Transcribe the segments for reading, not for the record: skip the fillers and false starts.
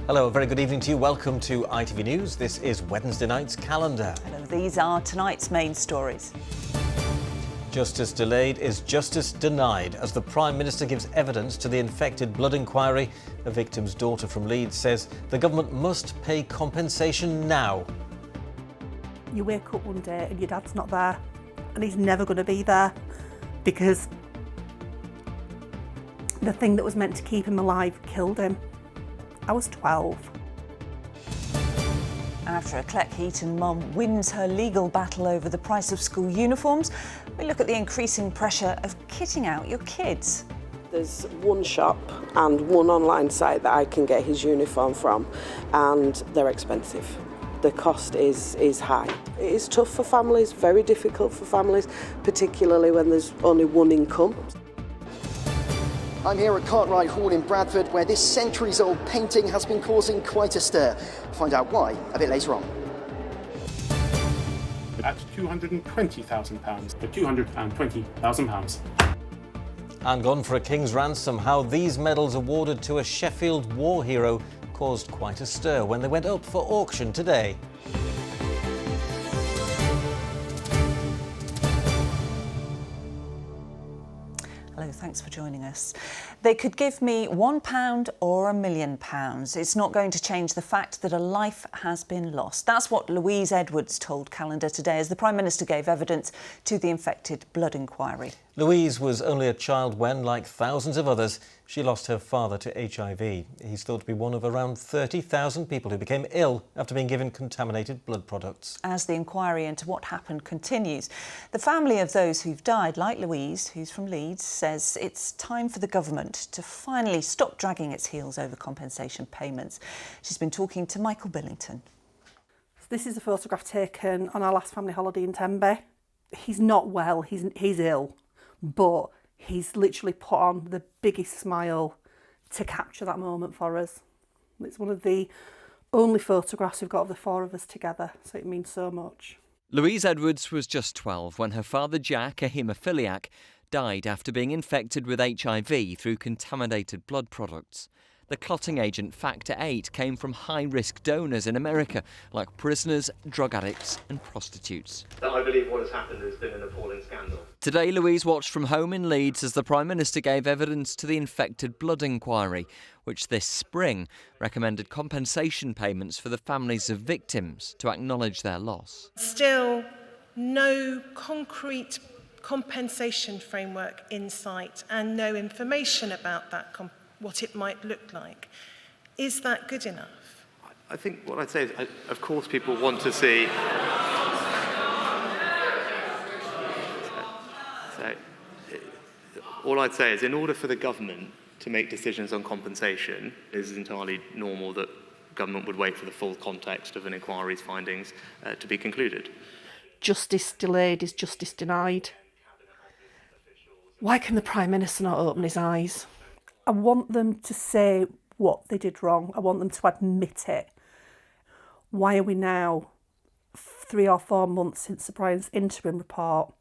Hello, a very good evening to you. Welcome to ITV News. This is Wednesday night's calendar. Hello, these are tonight's main stories. Justice delayed is justice denied as the Prime Minister gives evidence to the infected blood inquiry. A victim's daughter from Leeds says the government must pay compensation now. You wake up one day and your dad's not there, and he's never going to be there because the thing that was meant to keep him alive killed him. I was 12. After a Cleckheaton mum wins her legal battle over the price of school uniforms, we look at the increasing pressure of kitting out your kids. There's one shop and one online site that I can get his uniform from, and they're expensive. The cost is high. It is tough for families, very difficult for families, particularly when there's only one income. I'm here at Cartwright Hall in Bradford, where this centuries-old painting has been causing quite a stir. Find out why a bit later on. At £220,000, for £220,000. And gone for a king's ransom. How these medals awarded to a Sheffield war hero caused quite a stir when they went up for auction today. Hello, thanks for joining us. They could give me £1 or £1 million. It's not going to change the fact that a life has been lost. That's what Louise Edwards told Calendar today as the Prime Minister gave evidence to the infected blood inquiry. Louise was only a child when, like thousands of others, she lost her father to HIV. He's thought to be one of around 30,000 people who became ill after being given contaminated blood products. As the inquiry into what happened continues, the family of those who've died, like Louise, who's from Leeds, says it's time for the government to finally stop dragging its heels over compensation payments. She's been talking to Michael Billington. This is a photograph taken on our last family holiday in Tenby. He's not well, he's ill, but he's literally put on the biggest smile to capture that moment for us. It's one of the only photographs we've got of the four of us together, so it means so much. Louise Edwards was just 12 when her father Jack, a haemophiliac, died after being infected with HIV through contaminated blood products. The clotting agent factor VIII came from high-risk donors in America, like prisoners, drug addicts and prostitutes. I believe what has happened has been an appalling scandal. Today, Louise watched from home in Leeds as the Prime Minister gave evidence to the infected blood inquiry, which this spring recommended compensation payments for the families of victims to acknowledge their loss. Still, no concrete compensation framework in sight and no information about that what it might look like. Is that good enough? I think what I'd say is, of course, people want to see. All I'd say is, in order for the government to make decisions on compensation, it is entirely normal that government would wait for the full context of an inquiry's findings to be concluded. Justice delayed is justice denied. Why can the Prime Minister not open his eyes? I want them to say what they did wrong. I want them to admit it. Why are we now 3 or 4 months since the Prime's interim report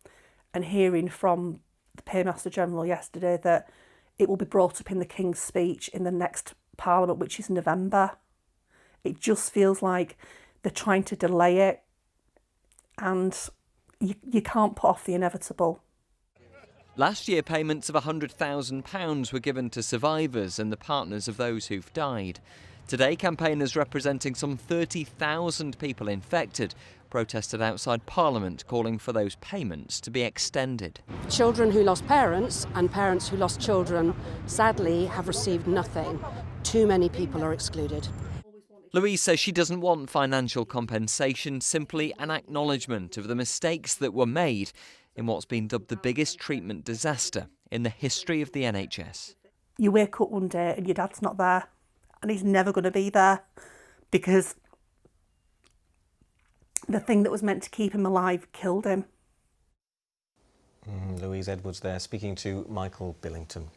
and hearing from the Paymaster General yesterday that it will be brought up in the King's speech in the next Parliament, which is November? It just feels like they're trying to delay it, and you can't put off the inevitable. Last year, payments of £100,000 were given to survivors and the partners of those who've died. Today, campaigners representing some 30,000 people infected protested outside Parliament, calling for those payments to be extended. Children who lost parents and parents who lost children, sadly, have received nothing. Too many people are excluded. Louise says she doesn't want financial compensation, simply an acknowledgement of the mistakes that were made in what's been dubbed the biggest treatment disaster in the history of the NHS. You wake up one day and your dad's not there, and he's never going to be there because the thing that was meant to keep him alive killed him. Louise Edwards there speaking to Michael Billington.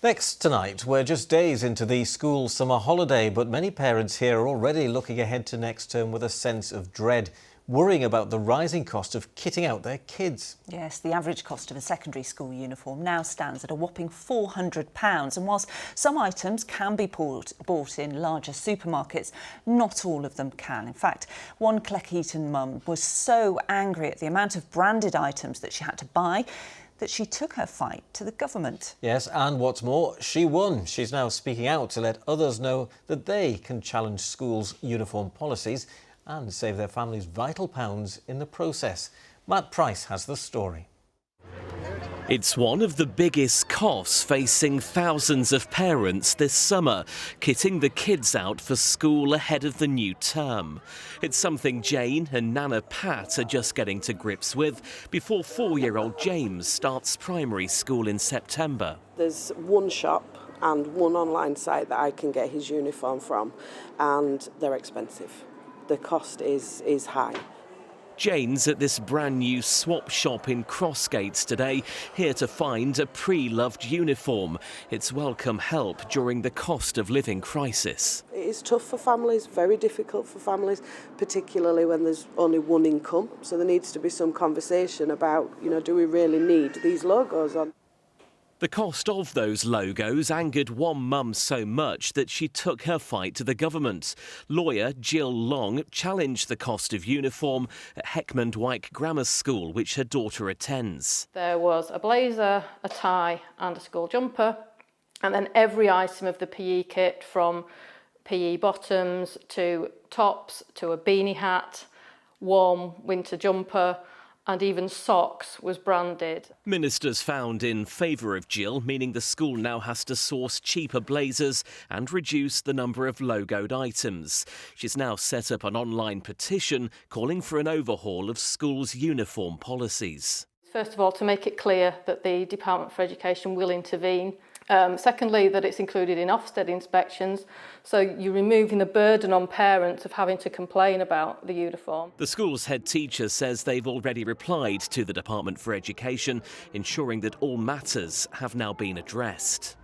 Next tonight, we're just days into the school summer holiday, but many parents here are already looking ahead to next term with a sense of dread. worrying about the rising cost of kitting out their kids. Yes, the average cost of a secondary school uniform now stands at a whopping £400. And whilst some items can be bought in larger supermarkets, not all of them can. In fact, one Cleckheaton mum was so angry at the amount of branded items that she had to buy that she took her fight to the government. Yes, and what's more, she won. She's now speaking out to let others know that they can challenge schools' uniform policies and save their families vital pounds in the process. Matt Price has the story. It's one of the biggest costs facing thousands of parents this summer, kitting the kids out for school ahead of the new term. It's something Jane and Nana Pat are just getting to grips with before 4-year-old James starts primary school in September. There's one shop and one online site that I can get his uniform from, and they're expensive. The cost is high. Jane's at this brand new swap shop in Crossgates today, here to find a pre-loved uniform. It's welcome help during the cost of living crisis. It is tough for families, very difficult for families, particularly when there's only one income. So there needs to be some conversation about, do we really need these logos on? The cost of those logos angered one mum so much that she took her fight to the government. Lawyer Jill Long challenged the cost of uniform at Heckman Dwight Grammar School, which her daughter attends. There was a blazer, a tie and a school jumper, and then every item of the PE kit, from PE bottoms to tops to a beanie hat, warm winter jumper, and even socks was branded. Ministers found in favour of Jill, meaning the school now has to source cheaper blazers and reduce the number of logoed items. She's now set up an online petition calling for an overhaul of schools' uniform policies. First of all, to make it clear that the Department for Education will intervene. Secondly, that it's included in Ofsted inspections, so you're removing the burden on parents of having to complain about the uniform. The school's head teacher says they've already replied to the Department for Education, ensuring that all matters have now been addressed.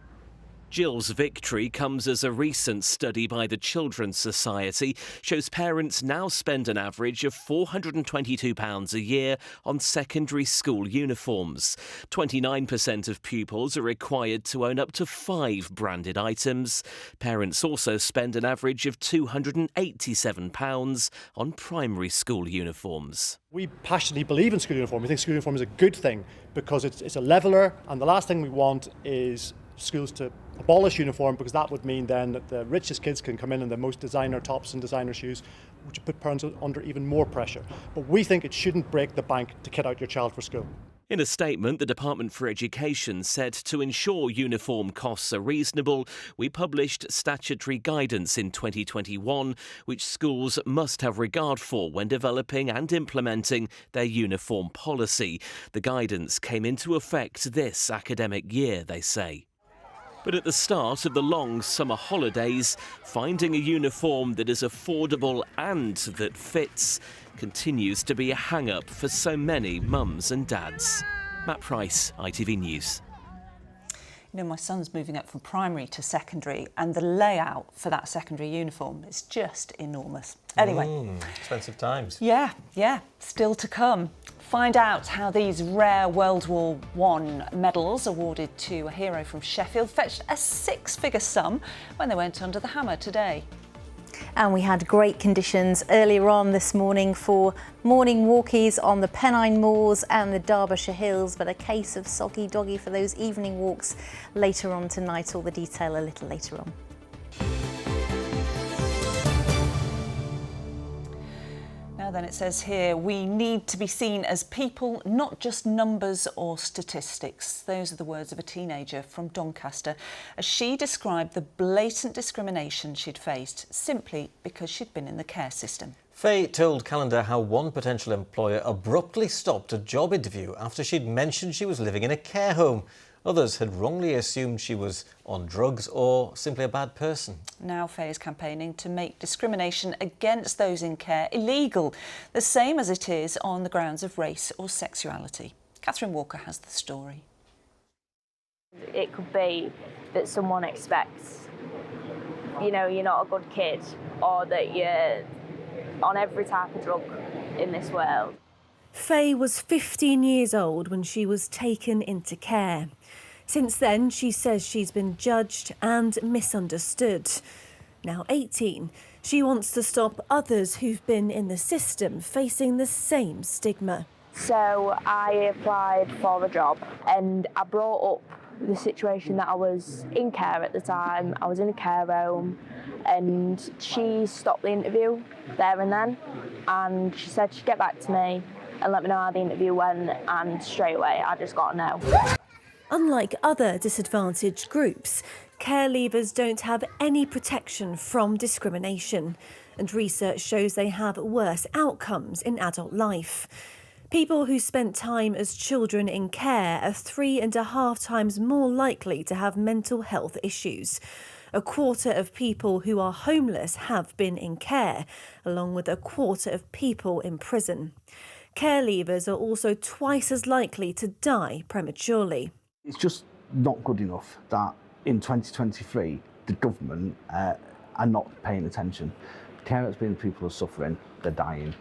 Jill's victory comes as a recent study by the Children's Society shows parents now spend an average of £422 a year on secondary school uniforms. 29% of pupils are required to own up to 5 branded items. Parents also spend an average of £287 on primary school uniforms. We passionately believe in school uniform. We think school uniform is a good thing because it's a leveller, and the last thing we want is schools to abolish uniform, because that would mean then that the richest kids can come in the most designer tops and designer shoes, which would put parents under even more pressure. But we think it shouldn't break the bank to kit out your child for school. In a statement, the Department for Education said to ensure uniform costs are reasonable, we published statutory guidance in 2021, which schools must have regard for when developing and implementing their uniform policy. The guidance came into effect this academic year, they say. But at the start of the long summer holidays, finding a uniform that is affordable and that fits continues to be a hang-up for so many mums and dads. Matt Price, ITV News. My son's moving up from primary to secondary, and the layout for that secondary uniform is just enormous. Anyway. Expensive times. Yeah, still to come. Find out how these rare World War I medals awarded to a hero from Sheffield fetched a 6-figure sum when they went under the hammer today. And we had great conditions earlier on this morning for morning walkies on the Pennine Moors and the Derbyshire Hills, but a case of soggy doggy for those evening walks later on tonight. All the detail a little later on. Now then, it says here, we need to be seen as people, not just numbers or statistics. Those are the words of a teenager from Doncaster as she described the blatant discrimination she'd faced simply because she'd been in the care system. Faye told Calendar how one potential employer abruptly stopped a job interview after she'd mentioned she was living in a care home. Others had wrongly assumed she was on drugs or simply a bad person. Now Faye is campaigning to make discrimination against those in care illegal, the same as it is on the grounds of race or sexuality. Catherine Walker has the story. It could be that someone expects, you're not a good kid, or that you're on every type of drug in this world. Faye was 15 years old when she was taken into care. Since then, she says she's been judged and misunderstood. Now 18, she wants to stop others who've been in the system facing the same stigma. So I applied for a job and I brought up the situation that I was in care at the time. I was in a care home and she stopped the interview there and then, and she said she'd get back to me and let me know how the interview went, and straight away I just got a no. Unlike other disadvantaged groups, care leavers don't have any protection from discrimination, and research shows they have worse outcomes in adult life. People who spent time as children in care are 3.5 times more likely to have mental health issues. A quarter of people who are homeless have been in care, along with a quarter of people in prison. Care leavers are also twice as likely to die prematurely. It's just not good enough that in 2023 the government are not paying attention. Care experience people are suffering, they're dying,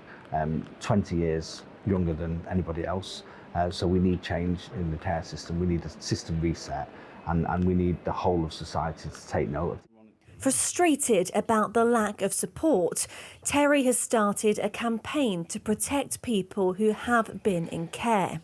20 years younger than anybody else. So we need change in the care system, we need a system reset, and we need the whole of society to take note of it. Frustrated about the lack of support, Terry has started a campaign to protect people who have been in care.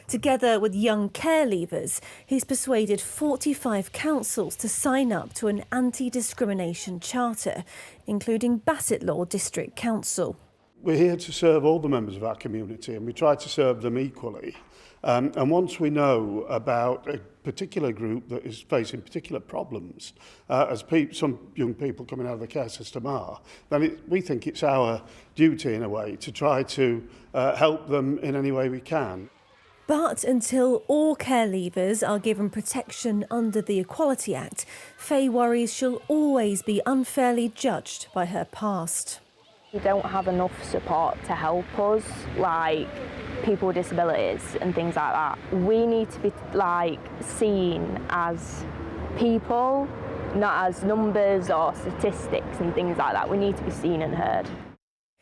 Together with young care leavers, he's persuaded 45 councils to sign up to an anti-discrimination charter, including Bassetlaw District Council. We're here to serve all the members of our community, and we try to serve them equally. And once we know about a particular group that is facing particular problems, as some young people coming out of the care system are, then we think it's our duty, in a way, to try to help them in any way we can. But until all care leavers are given protection under the Equality Act, Faye worries she'll always be unfairly judged by her past. We don't have enough support to help us, like people with disabilities and things like that. We need to be seen as people, not as numbers or statistics and things like that. We need to be seen and heard.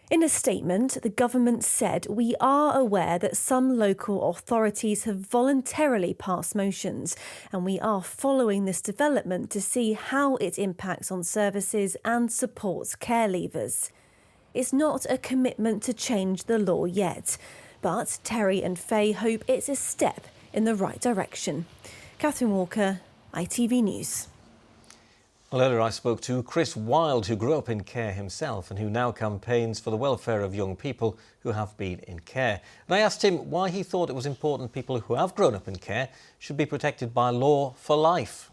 In a statement, the government said, "We are aware that some local authorities have voluntarily passed motions, and we are following this development to see how it impacts on services and supports care leavers." It's not a commitment to change the law yet, but Terry and Faye hope it's a step in the right direction. Catherine Walker, ITV News. Well, earlier I spoke to Chris Wilde, who grew up in care himself and who now campaigns for the welfare of young people who have been in care. And I asked him why he thought it was important people who have grown up in care should be protected by law for life.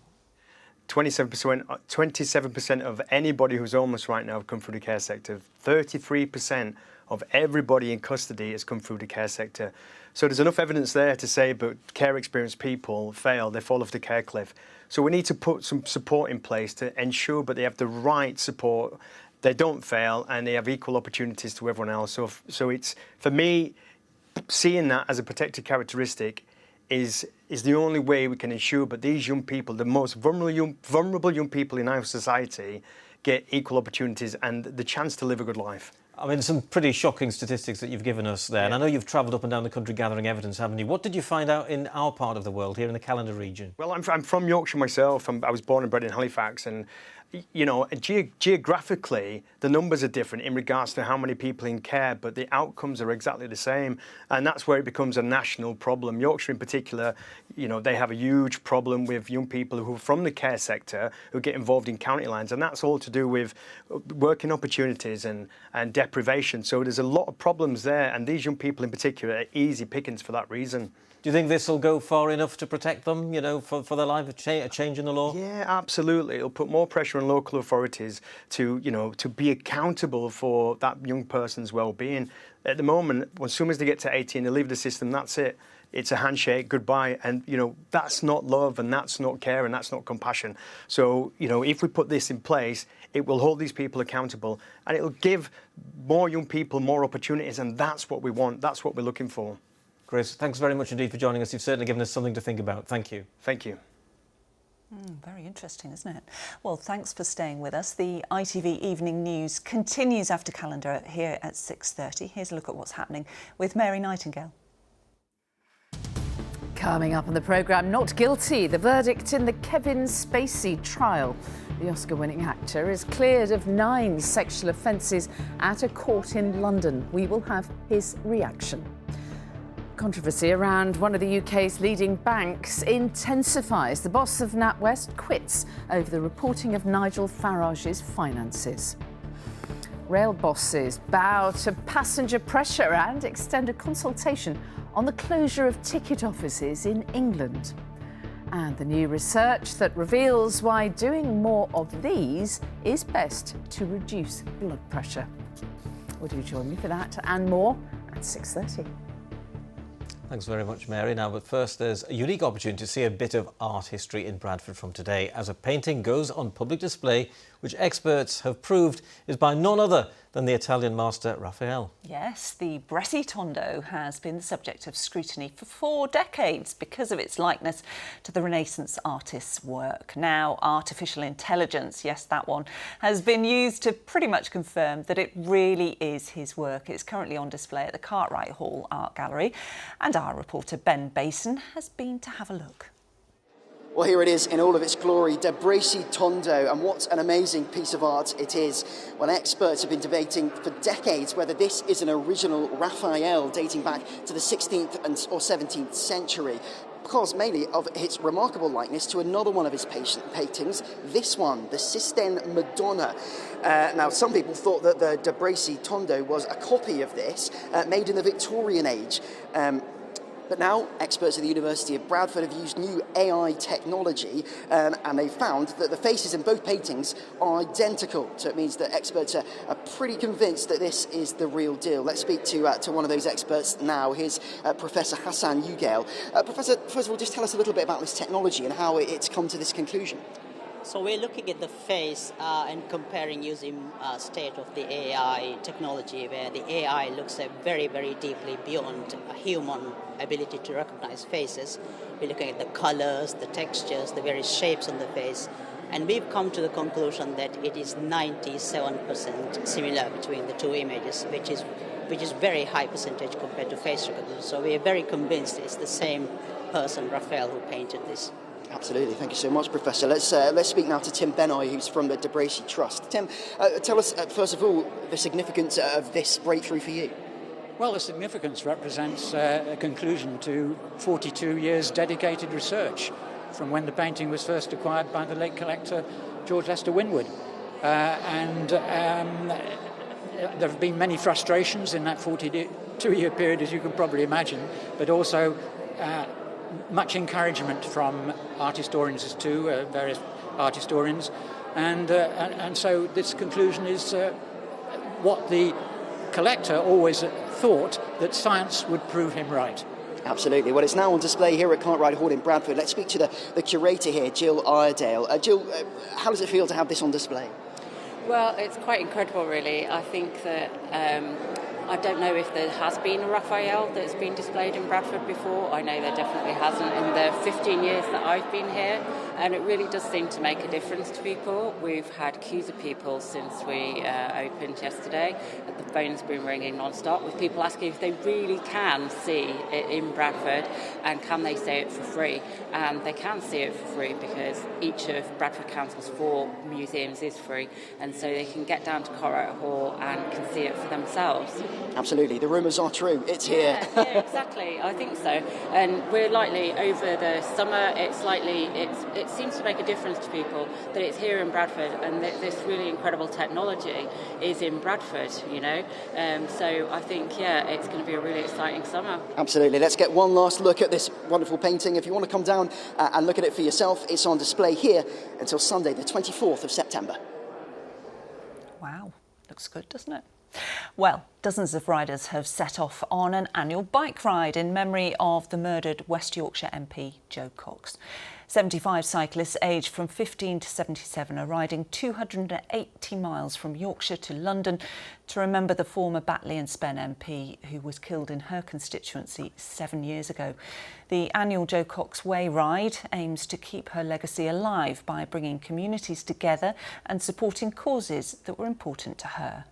27% of anybody who's homeless right now have come through the care sector. 33% of everybody in custody has come through the care sector. So there's enough evidence there to say, but care experienced people fail, they fall off the care cliff. So we need to put some support in place to ensure that they have the right support, they don't fail, and they have equal opportunities to everyone else. So it's, for me, seeing that as a protected characteristic is the only way we can ensure that these young people, the most vulnerable young people in our society, get equal opportunities and the chance to live a good life. I mean, some pretty shocking statistics that you've given us there. Yeah. And I know you've travelled up and down the country gathering evidence, haven't you? What did you find out in our part of the world, here in the Callander region? Well, I'm from Yorkshire myself. I was born and bred in Halifax, and you know, geographically, the numbers are different in regards to how many people in care, but the outcomes are exactly the same. And that's where it becomes a national problem. Yorkshire in particular, you know, they have a huge problem with young people who are from the care sector who get involved in county lines. And that's all to do with working opportunities and deprivation. So there's a lot of problems there. And these young people in particular are easy pickings for that reason. Do you think this will go far enough to protect them, you know, for their life, a change in the law? Yeah, absolutely. It'll put more pressure on local authorities to, you know, to be accountable for that young person's well-being. At the moment, as soon as they get to 18, they leave the system, that's it. It's a handshake, goodbye, and, you know, that's not love and that's not care and that's not compassion. So, you know, if we put this in place, it will hold these people accountable and it'll give more young people more opportunities, and that's what we want, that's what we're looking for. Chris, thanks very much indeed for joining us. You've certainly given us something to think about. Thank you. Thank you. Very interesting, isn't it? Well, thanks for staying with us. The ITV Evening News continues after calendar here at 6:30. Here's a look at what's happening with Mary Nightingale. Coming up on the programme, not guilty, the verdict in the Kevin Spacey trial. The Oscar-winning actor is cleared of 9 sexual offences at a court in London. We will have his reaction. Controversy around one of the UK's leading banks intensifies. The boss of NatWest quits over the reporting of Nigel Farage's finances. Rail bosses bow to passenger pressure and extend a consultation on the closure of ticket offices in England. And the new research that reveals why doing more of these is best to reduce blood pressure. Would you join me for that and more at 6:30? Thanks very much, Mary. Now, but first, there's a unique opportunity to see a bit of art history in Bradford from today as a painting goes on public display, which experts have proved is by none other than the Italian master Raphael. Yes, the Bresci Tondo has been the subject of scrutiny for 4 decades because of its likeness to the Renaissance artist's work. Now, artificial intelligence, yes, that one, has been used to pretty much confirm that it really is his work. It's currently on display at the Cartwright Hall Art Gallery, and our reporter Ben Bason has been to have a look. Well, here it is in all of its glory, De Bresci Tondo, and what an amazing piece of art it is. Well, experts have been debating for decades whether this is an original Raphael dating back to the 16th or 17th century, because mainly of its remarkable likeness to another one of his paintings, this one, the Sistine Madonna. Now, some people thought that the De Bresci Tondo was a copy of this, made in the Victorian age. But now, experts at the University of Bradford have used new AI technology and they've found that the faces in both paintings are identical. So it means that experts are pretty convinced that this is the real deal. Let's speak to one of those experts now. Here's Professor Hassan Ugail. Professor, first of all, just tell us a little bit about this technology and how it's come to this conclusion. So we're looking at the face and comparing using state of the AI technology, where the AI looks very, very deeply beyond a human ability to recognize faces. We're looking at the colors, the textures, the various shapes on the face, and we've come to the conclusion that it is 97% similar between the two images, which is very high percentage compared to face recognition. So we are very convinced it's the same person, Raphael, who painted this. Absolutely. Thank you so much, Professor. Let's speak now to Tim Benoy, who's from the De Bresci Trust. Tim, tell us, first of all, the significance of this breakthrough for you. Well, the significance represents a conclusion to 42 years dedicated research from when the painting was first acquired by the late collector George Lester Winwood. There have been many frustrations in that 42-year period, as you can probably imagine, but also much encouragement from art historians too, various art historians, and so this conclusion is what the collector always thought, that science would prove him right. Absolutely. Well, it's now on display here at Cartwright Hall in Bradford. Let's speak to the curator here, Jill Iredale. Jill, how does it feel to have this on display? Well, it's quite incredible, really. I think that I don't know if there has been a Raphael that's been displayed in Bradford before. I know there definitely hasn't in the 15 years that I've been here, and it really does seem to make a difference to people. We've had queues of people since we opened yesterday. The phone's been ringing non-stop with people asking if they really can see it in Bradford and can they see it for free. And they can see it for free because each of Bradford Council's 4 museums is free, and so they can get down to Cartwright Hall and can see it for themselves. Absolutely. The rumours are true. It's here. Yeah, exactly. I think so. And we're likely, over the summer, it seems to make a difference to people that it's here in Bradford and that this really incredible technology is in Bradford, you know. So I think, it's going to be a really exciting summer. Absolutely. Let's get one last look at this wonderful painting. If you want to come down and look at it for yourself, it's on display here until Sunday, the 24th of September. Wow. Looks good, doesn't it? Well, dozens of riders have set off on an annual bike ride in memory of the murdered West Yorkshire MP Joe Cox. 75 cyclists aged from 15 to 77 are riding 280 miles from Yorkshire to London to remember the former Batley and Spen MP who was killed in her constituency 7 years ago. The annual Jo Cox Way ride aims to keep her legacy alive by bringing communities together and supporting causes that were important to her.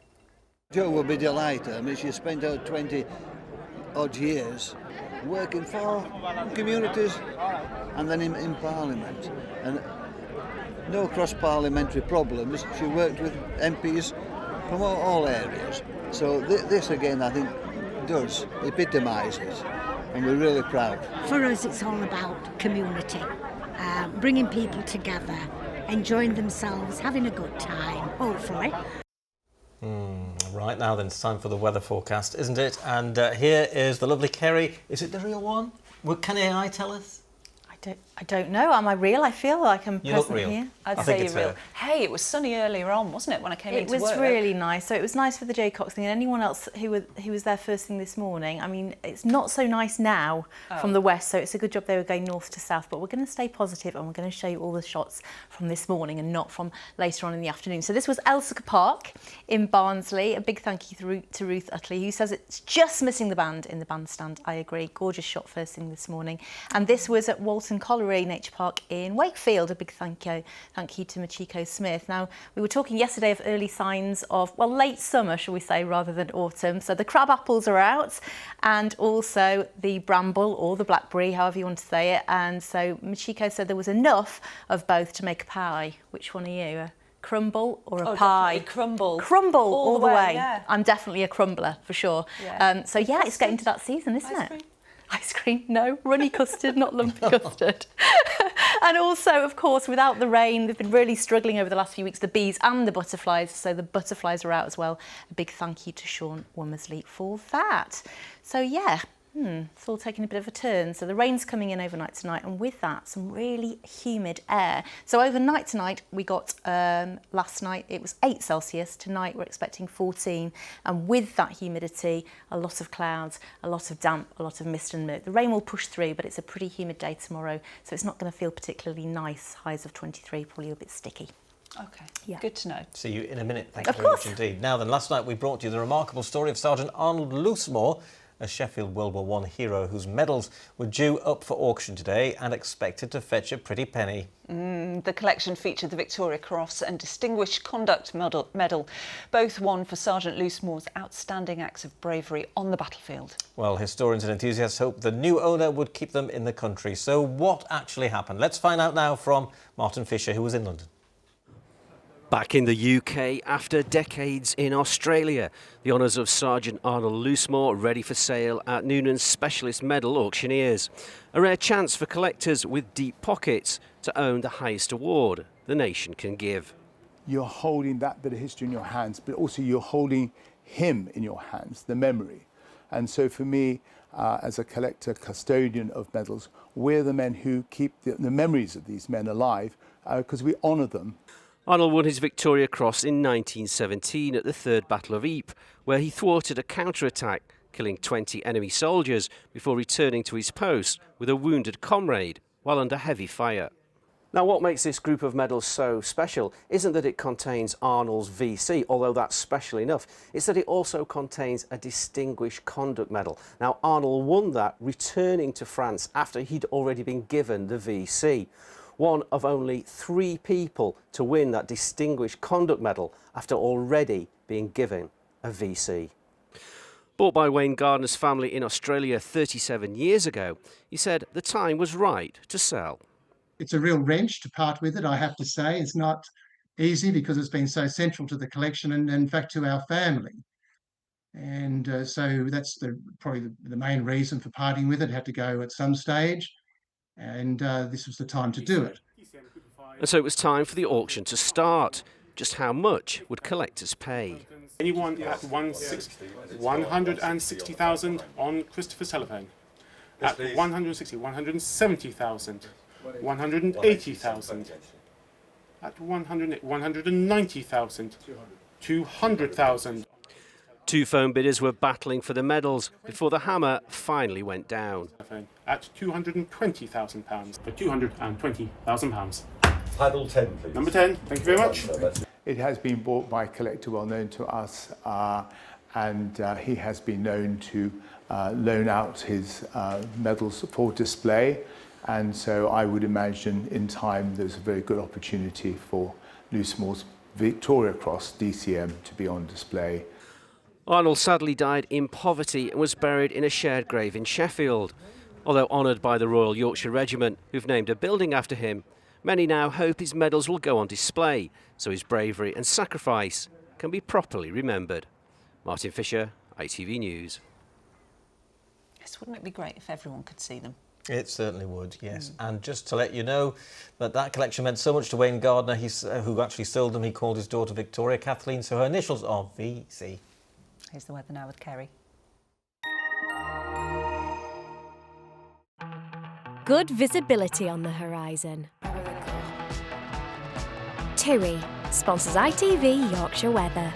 Jo will be delighted. I mean, she spent her 20 odd years working for communities and then in Parliament, and no cross-parliamentary problems. She worked with MPs from all areas, so this again I think does epitomise it, and we're really proud. For us it's all about community, bringing people together, enjoying themselves, having a good time, hopefully. Right now then, it's time for the weather forecast, isn't it? And here is the lovely Kerry. Is it the real one? Can AI tell us? I don't know. Am I real? I feel like I'm You look present real. here. I'd say you're real. Hey, it was sunny earlier on, wasn't it, when I came into work? It was really nice. So it was nice for the Jo Cox thing, and anyone else who was there first thing this morning. I mean, it's not so nice now from the west, so it's a good job they were going north to south, but we're going to stay positive and we're going to show you all the shots from this morning and not from later on in the afternoon. So this was Elsica Park in Barnsley. A big thank you to Ruth Utley, who says it's just missing the band in the bandstand. I agree. Gorgeous shot first thing this morning. And this was at Walton Colliery Nature Park in Wakefield. A big thank you to Machiko Smith. Now, we were talking yesterday of early signs of, well, late summer, shall we say, rather than autumn. So the crab apples are out, and also the bramble or the blackberry, however you want to say it. And so Machiko said there was enough of both to make a pie. Which one are you? A crumble or a pie? Crumble. Crumble all the way. Yeah. I'm definitely a crumbler for sure. Yeah. So yeah, it's getting to that season, isn't it? Ice cream, no. Runny custard, not lumpy custard. And also, of course, without the rain, they've been really struggling over the last few weeks, the bees and the butterflies. So the butterflies are out as well. A big thank you to Sean Womersley for that. So yeah, it's all taking a bit of a turn. So the rain's coming in overnight tonight, and with that, some really humid air. So overnight tonight, we got, last night, it was 8 Celsius. Tonight, we're expecting 14. And with that humidity, a lot of clouds, a lot of damp, a lot of mist and murk. The rain will push through, but it's a pretty humid day tomorrow. So it's not going to feel particularly nice. Highs of 23, probably a bit sticky. Okay, good to know. See you in a minute. Thank you very much indeed. Now then, last night we brought you the remarkable story of Sergeant Arnold Loosemore, a Sheffield World War I hero whose medals were due up for auction today and expected to fetch a pretty penny. The collection featured the Victoria Cross and Distinguished Conduct Medal, both won for Sergeant Loosemore's outstanding acts of bravery on the battlefield. Well, historians and enthusiasts hope the new owner would keep them in the country. So what actually happened? Let's find out now from Martin Fisher, who was in London. Back in the UK after decades in Australia, the honours of Sergeant Arnold Loosemore ready for sale at Noonan's Specialist Medal Auctioneers. A rare chance for collectors with deep pockets to own the highest award the nation can give. You're holding that bit of history in your hands, but also you're holding him in your hands, the memory. And so for me, as a collector, custodian of medals, we're the men who keep the memories of these men alive because we honour them. Arnold won his Victoria Cross in 1917 at the Third Battle of Ypres, where he thwarted a counterattack, killing 20 enemy soldiers before returning to his post with a wounded comrade while under heavy fire. Now, what makes this group of medals so special isn't that it contains Arnold's VC, although that's special enough. It's that it also contains a Distinguished Conduct Medal. Now, Arnold won that returning to France after he'd already been given the VC. One of only 3 people to win that Distinguished Conduct Medal after already being given a VC. Bought by Wayne Gardner's family in Australia 37 years ago, he said the time was right to sell. It's a real wrench to part with it, I have to say. It's not easy because it's been so central to the collection and in fact to our family. And so that's probably the main reason for parting with it. It had to go at some stage. And this was the time to do it. And so it was time for the auction to start. Just how much would collectors pay? Anyone at 160,000 on Christopher's telephone. At 160, 170,000, 180,000. At 190,000, 200,000. Two phone bidders were battling for the medals before the hammer finally went down. At £220,000. For £220,000. Paddle 10, please. Number 10, thank you very much. It has been bought by a collector well known to us, and he has been known to loan out his medals for display. And so I would imagine in time there's a very good opportunity for Lewis Moore's Victoria Cross DCM to be on display. Arnold sadly died in poverty and was buried in a shared grave in Sheffield. Although honoured by the Royal Yorkshire Regiment, who've named a building after him, many now hope his medals will go on display so his bravery and sacrifice can be properly remembered. Martin Fisher, ITV News. Yes, wouldn't it be great if everyone could see them? It certainly would, yes. And just to let you know that collection meant so much to Wayne Gardner, who actually sold them. He called his daughter Victoria Kathleen, so her initials are VC. Here's the weather now with Kerry. Good visibility on the horizon. TUI sponsors ITV Yorkshire Weather.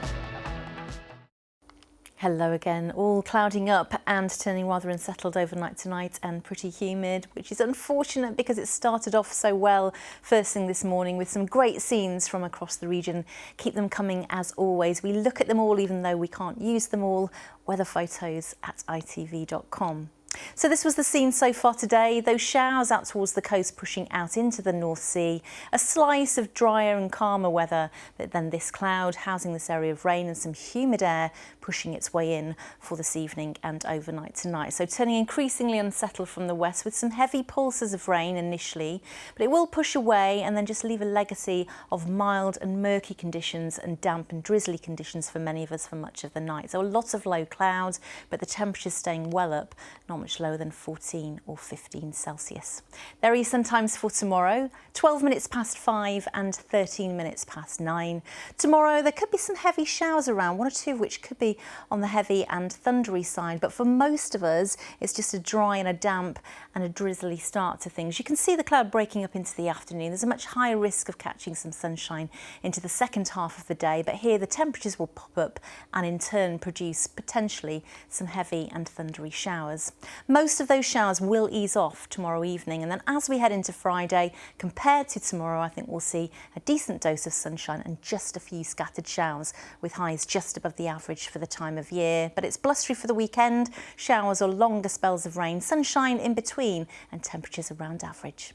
Hello again. All clouding up and turning rather unsettled overnight tonight and pretty humid, which is unfortunate because it started off so well first thing this morning with some great scenes from across the region. Keep them coming as always. We look at them all even though we can't use them all. Weather photos at itv.com. So this was the scene so far today. Those showers out towards the coast pushing out into the North Sea. A slice of drier and calmer weather, but then this cloud housing this area of rain and some humid air pushing its way in for this evening and overnight tonight. So turning increasingly unsettled from the west with some heavy pulses of rain initially, but it will push away and then just leave a legacy of mild and murky conditions and damp and drizzly conditions for many of us for much of the night. So a lot of low clouds, but the temperatures staying well up, not much lower than 14 or 15 Celsius. There are sun times for tomorrow, 12 minutes past 5 and 13 minutes past 9. Tomorrow there could be some heavy showers around, one or two of which could be on the heavy and thundery side, but for most of us it's just a dry and a damp and a drizzly start to things. You can see the cloud breaking up into the afternoon. There's a much higher risk of catching some sunshine into the second half of the day, but here the temperatures will pop up and in turn produce potentially some heavy and thundery showers. Most of those showers will ease off tomorrow evening, and then as we head into Friday, compared to tomorrow, I think we'll see a decent dose of sunshine and just a few scattered showers with highs just above the average for the time of year. But it's blustery for the weekend, showers or longer spells of rain, sunshine in between and temperatures around average.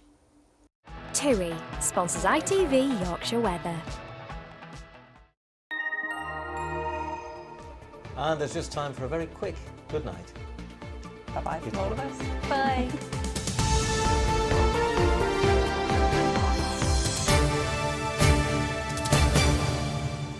TUI sponsors ITV Yorkshire Weather. And there's just time for a very quick good night. Bye-bye from all of us. Bye.